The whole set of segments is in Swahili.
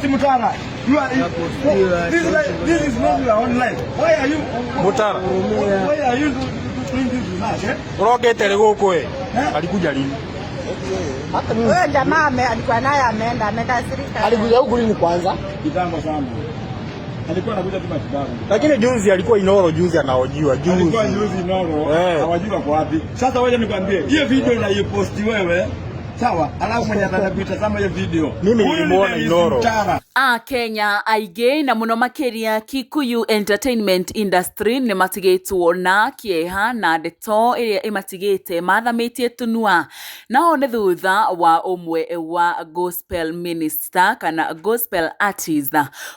Mutara. You are this is not your own life. Why are you Mutara? Why are you doing this with us? Urogete leo kwe. Alikuja lini? Wewe jamaa alikuwa naye ameenda sirika. Alikuja huku lini kwanza? Kitambo sana. Alikuwa anakuja tu matibabu. Lakini juzi alikuwa Inoro, juzi anaojiwa juzi. Alikuwa juzi Inoro. Hawajua kwa wapi. Sasa wewe nikwambie, hiyo video unaiposti wewe. Sawa, alafu mwenye atakutazama hiyo video. Mimi nilimuona Inoro. Kenya aige na muno makeria Kikuyu entertainment industry ni matigitwo na kieha na ndeto iria imatigite mathamitie tunua nao ni thutha wa umwe wa gospel minister kana gospel artist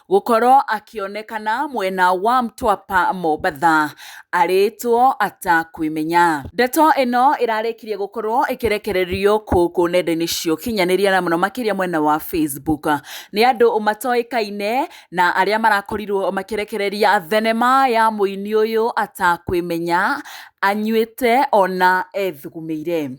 gukorwo akionekana mwena wa Mtwapa Mombasa aritwo atakwimenya. Ndeto ino irarikirie gukorwo ikirekererio kuku nenda-ini cio kinyaniria na muno makeria mwena wa Facebook ni andu matoikaine na aria marakorirwo makirekereria thenema ya muini uyu atakwimenya anyuite ona ethugumeire.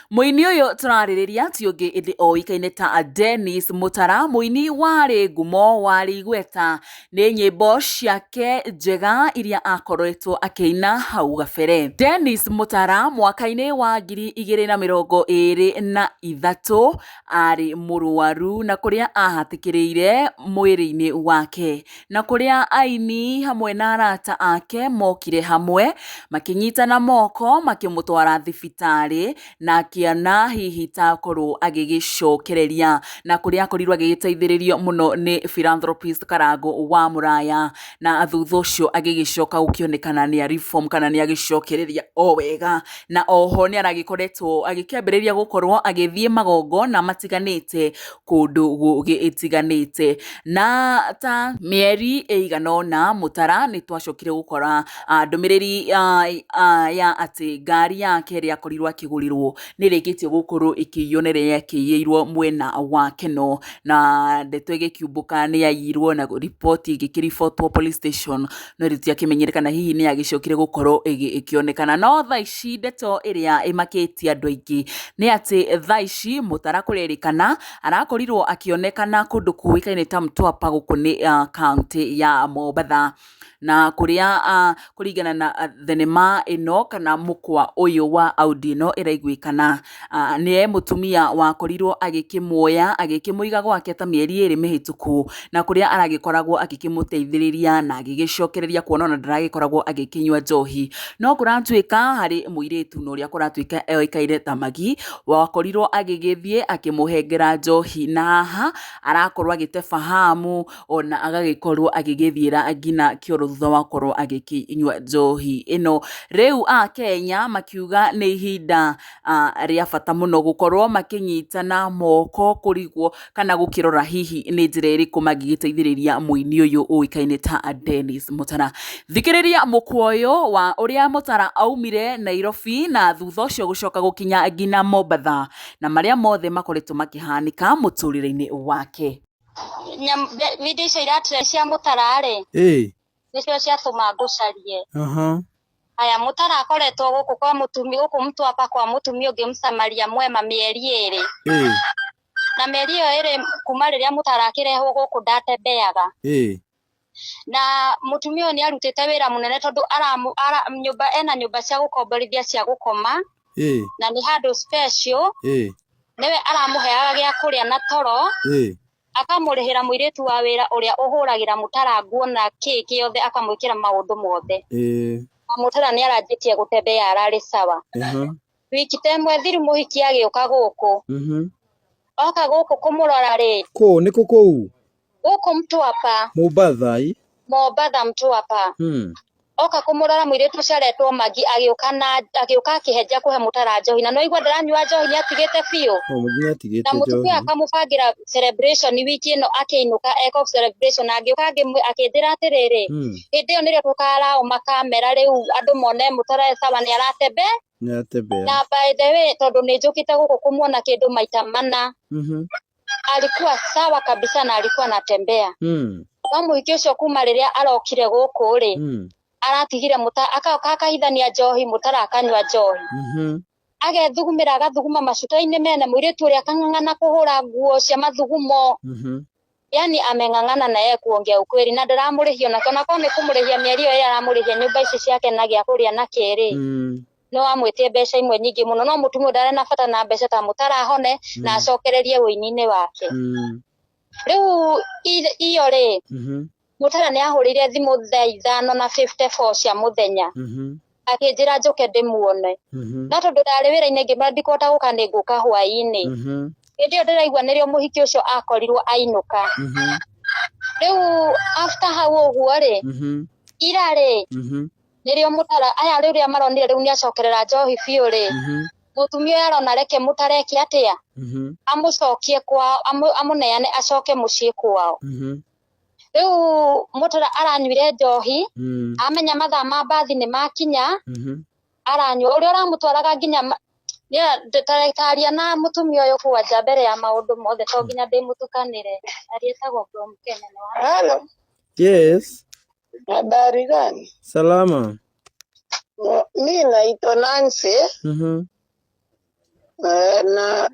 Muini uyu turaririria ti ungi indi oikaine ta Dennis Mutara, muini wari ngumo wari igweta ni nyimbo ciake njega iria akoretwo akiina hau gabere. Dennis Mutara mwaka-ini wa 2023 ari murwaru na kuria ahatikiriire mwiri-ini wake na kuria aini hamwe na arata ake mokire hamwe makinyitana moko makimutwara thibitari na kiana hihi takorwo agigicokereria na kuria akorirwo agigiteithiririo muno ni philanthropist Karango wa Muraya na thutha ucio agigicoka gukionekana ni reform kana ni agicokereria o wega na oho ni aragikoretwo agikĩambĩrĩria gukorwo agithie magongo na matiganite kundu gũgĩtiganite na ta mieri eiganona Mutara ni twacokire gukora ndumiriri ya ati ngari yake ria korirwo akigurirwo ni rĩkĩtio gukorwo ikĩyonerea kĩiyirwo mwena wa Keno na ndeto ĩgĩkiumbũka ni yayirwo na report igĩkĩribotwo police station no rĩtia kimenyekana hihi ni agicokire gukorwo ikĩonekana. No thaa ici ndeto ĩrĩa ĩmakĩtie andũ aingĩ ni ati thaa ici Mutara kũrerĩkana arakorirwo akĩonekana kundu kuikaine ta Mtwapa gũkũ nĩ county ya Mombasa na kuria kuringana na thenema ino kana mukwa uyu wa Audino iraiguikana ni mutumia wakorirwo agikimwoya agikimwiga gwake ta mieri 2 mihituku na kuria aragikoragwo agikimuteithiriria na agigicokereria kuona na ndaragikoragwo agikinywa njohi no kuratuika hari muiritu no ria kuratuika eoikaire ta Magi wakorirwo agigithie akimuhengera njohi na haha arakorwo agitefahamu ona agagikorwo agigithiira ngina kioro thutha wa korwo agikinywa njohi ino. Riu Kenya makiuga ni ihinda ria bata muno gukorwo makinyitana moko kurigwo kana gukirora hihi ni njira iriku magigiteithiriria muini uyu uikaine ta Dennis Mutara. Thikiriria mukwoyo wa uria Mutara aumire Nairobi na thutha ucio gucoka gukinya ngina Mombasa na maria mothe makoretwo makihanika muturire-ini wake. Video icio iratire cia Mutara ri nicio ciatuma ngucarie. Aya Mutara akoretwo guku kwa mutumi guku Mtwapa kwa mutumi ungi Msamaria Mwema mieri 2 na mieri iyo 2 kuma riria Mutara akirehwo guku ndatembeaga na mutumi uyu ni arutite wira munene tondu nyumba ena nyumba cia gukomborithia cia gukoma na ni handu special niwe aramuheaga gia kuria na toro akamurihira muiritu wa wira uria uhuragira Mutara nguo na kiki yothe akamwikira maundu mothe Mutara ni aranjitie gutembea arari sawa wiki temwe thiru muhiki agiuka guku oka guku kumurora ri ko ni kuku guku Mtwapa Mombasa Mtwapa oka kumurora muiritu ciaretwo Magi agiuka akihenja kuhe Mutara njohi na no igwa ndaranyua njohi ni atigite biu na mutumia akamubangira celebration wiki ino akiinuka eko celebration agiuka akindira atiriri hindi yo nirio tukara makamera riu andu mone Mutara sawa ni aratembe na by the way tondu ni njukite guku kumuona kindu maita mana alikuwa sawa kabisa na alikuwa anatembea no muhiki ucio kuma riria arokire guku ri aratigire Mutara akahithania njohi Mutara akanywa njohi agethugumira agathuguma macuta-ini mene muiritu uria akang'ang'ana kuhura nguo cia mathugumo yani ameng'ang'ana na yeye kuongea ukweli na ndaramurihio na kana kwa ni kumurihia mieri yo yaramurihia nyumba ici ciake na gya kuria na kiri no amwitie mbeca imwe nyingi muno no mutumia ndare na bata na mbeca ta mutara hone na acokererie wini wake riu iyo ri mutara ni ahurire thimu thaa 5:54 cia muthenya akinjira njuke ndimuone na tondu ndari wira-ini ngimara ndikota guka ni nguka hwaini ndio ndiraigua nirio muhiki ucio akorirwo ainuka riu after hau uguo ri ira ri nirio mutara aya riria maronire riu ni acokerera njohi biu ri mutumia arona reke mutareki atia amucokie kwao amuneane acoke mucii kwao riu mutara aranyuire njohi amenya mathaa ma bathi ni makinya aranyua uria uramutwaraga nginya ndetaria na mutumia uyu kwanja mbere ya maundu mothe to nginya ndimutukanire arietagwo Mkene. Hello. Yes. Habari gani? Salama. Mimi naitwa Nancy. Na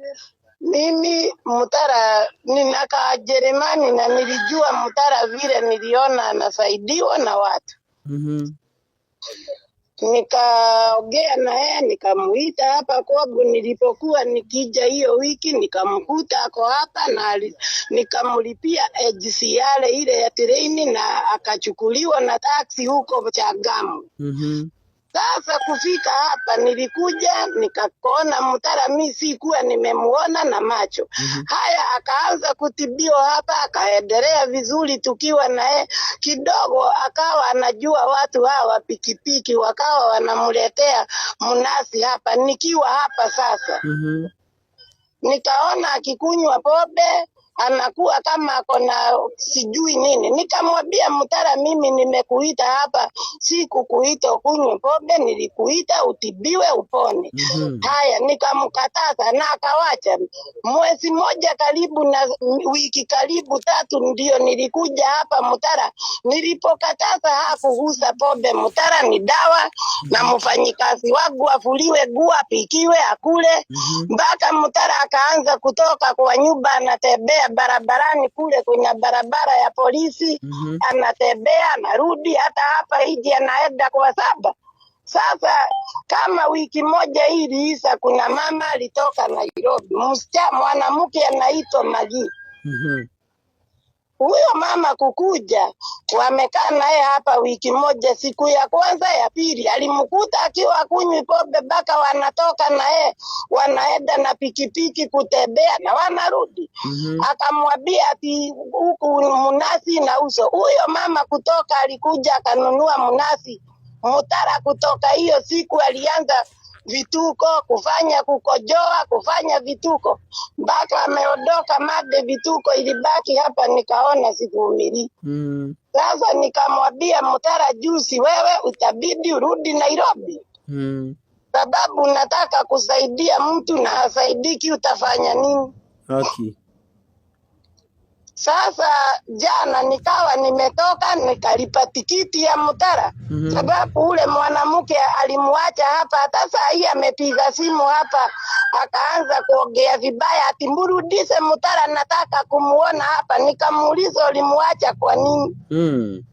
mimi mutara ninakaa Jerumani na nilijua mutara vile niliona anasaidiwa na watu. Nikaongea na yeye nikamuita hapa kwangu nilipokuwa nikija hiyo wiki nikamkuta ako hapa na nikamlipia HCR ile ya treni na akachukuliwa na taxi huko Chagamu. Sasa kufika hapa nilikuja nikaona mutara mimi sikuwa nimemuona na macho. Haya akaanza kutibiwa hapa akaendelea vizuri tukiwa naye kidogo akawa anajua watu hawa pikipiki wakawa wanamletea mnasi hapa nikiwa hapa sasa. Nikaona akikunywa pombe anakuwa kama akona sijui nini. Nikamwambia mutara mimi nimekuita hapa siku kuita kunywa pombe nilikuita utibiwe upone. Haya nikamkataza na akawacha. Mwezi moja karibu na wiki karibu 3 ndio nilikuja hapa mutara. Nilipokataza hakugusa pombe mutara ni dawa na mfanyikazi wangu afuliwe nguo apikiwe akule. Mpaka mutara akaanza kutoka kwa nyumba anatembea barabarani kule kwenye barabara ya polisi anatembea anarudi hata hapa hiji anaenda kwa saba. Sasa kama wiki moja iliisha kuna mama alitoka Nairobi msichana mwanamke anaitwa Magi. Huyo mama kukuja wamekaa naye hapa wiki moja. Siku ya kwanza ya pili alimkuta akiwa kunywi pombe mpaka wanatoka naye wanaenda na pikipiki kutembea na wanarudi. Akamwambia ati huku mnasi na uso. Huyo mama kutoka alikuja akanunua mnasi mutara. Kutoka hiyo siku alianza vituko kufanya kukojoa kufanya vituko mpaka ameondoka made vituko ilibaki hapa nikaona sivumili. Sasa nikamwambia mutara juzi wewe utabidi urudi Nairobi. Sababu nataka kusaidia mtu na hasaidiki utafanya nini? Okay. Sasa jana nikawa nimetoka nikalipa tikiti ya mutara. Sababu ule mwanamke alimuacha hapa hata saa hii amepiga simu hapa akaanza kuongea vibaya ati mrudishe mutara nataka kumuona hapa. Nikamuuliza ulimuacha kwa nini?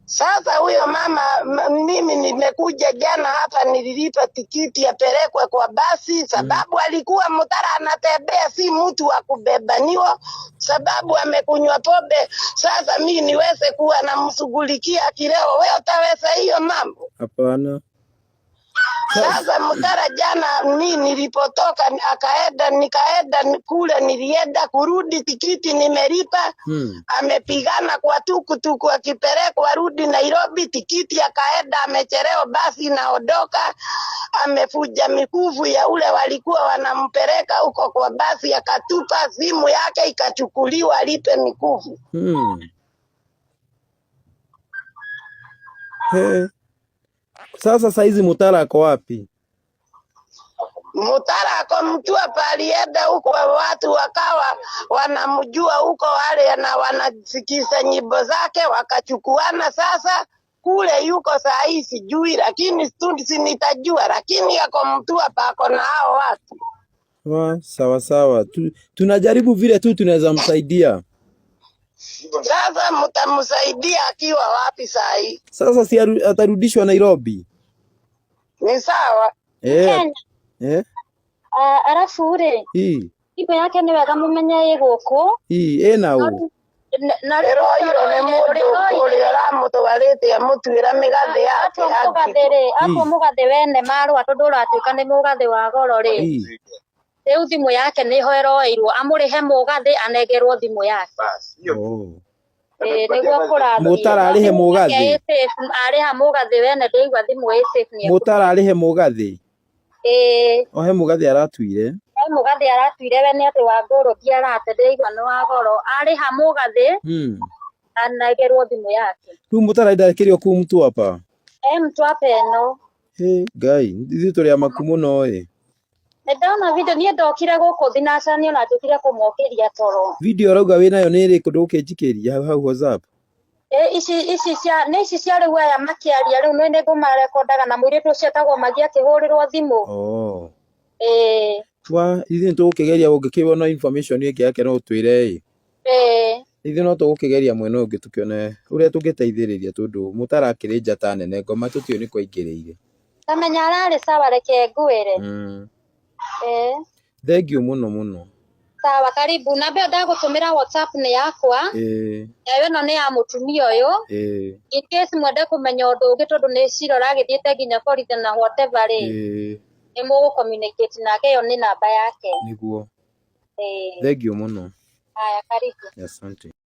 Sasa huyo mama mimi nimekuja jana hapa nililipa tikiti apelekwe kwa basi sababu alikuwa mutara anatembea si mtu wa kubebaniwa sababu amekunywa pombe. Sasa mimi niweze kuwa namshughulikia kileo wewe utaweza hiyo mambo? Hapana. Sasa mutara jana mimi nilipotoka nikaenda kule nilienda kurudi tikiti nimelipa. Amepigana kwa tukutuku akipelekwa rudi Nairobi tikiti akaenda amechelewa basi naondoka. Amefuja mikufu ya ule walikuwa wanampeleka huko kwa basi akatupa simu yake ikachukuliwa alipe mikufu. Sasa saizi mutara ako wapi? Mutara ako Mtua palienda huko watu wakawa wanamjua huko wale na wanasikiza nyimbo zake wakachukuana. Sasa kule yuko saa hii sijui lakini si nitajua lakini ako Mtua pako na hao watu. Sawa sawa. Tunajaribu vile tu tunaweza msaidia. Sasa mtamsaidia akiwa wapi saa hii? Sasa si atarudishwa Nairobi? Ni sawa. Alafu ure ipo yake ni wega mumenye guku ena u na rero nĩ mũndũ ũrĩa ũramũtwarĩte amũtuĩra mĩgathĩ yake apo mũgathĩ wene marũa tondũ ũratuĩka nĩ mũgathĩ wa goro rĩ rĩu thimũ yake nĩho ĩroeirwo amũrĩhe mũgathĩ anegerwo thimũ yake nĩguo kũrathiĩ Mutara arĩhe mũgathĩ arĩha mũgathĩ wene ndĩigua thimũ ĩ safe Mutara arĩhe mũgathĩ ohe mũgathĩ aratuire mũgathĩ aratuire we nĩ atĩ wa ngũrũ ndiarate ndĩigua nĩ wa goro arĩha mũgathĩ anegerwo thimũ yake rĩu Mutara ndarekĩrio kuu Mtwapa Mtwapa ĩno Ngai ithuĩ tũrĩ amaku mũno ndona video niĩ ndokire gũkũ thinacara na njũkire kũmokĩria toro video rauga wĩnayo nĩ ĩrĩkũ ndũkĩnjikĩria hau WhatsApp ici cia rĩu aya makĩaria rĩu nĩ ngũmarekondaga na mũirĩtu ũcio etagwo Magi akĩhũrĩrwo thimũ ithuĩ nĩtũgũkĩgeria ũngĩkĩona information ĩngĩ yake no ũtwĩre ithuĩ no tũgũkĩgeria mwena ũngĩ tũkĩone ũrĩa tũngĩteithĩrĩria tondũ Mutara akĩrĩ njata nene ngoma tũtiũĩ nĩ kwa ingĩrĩire tamenya ararĩ sawa reke ngwĩre thengiũ mũno sawa karibu na mbeo ndagũtũmĩra WhatsApp nĩ yakwa nayo ĩno nĩ ya mũtumia ũyũ in case mwende kũmenya ũndũ ũngĩ tondũ nĩ cirora agĩthiĩte nginya borithi na whatever rĩ nĩ mũgũ communicate nake ĩyo nĩ namba yake nĩguo thengiũ mũno haya karibu asante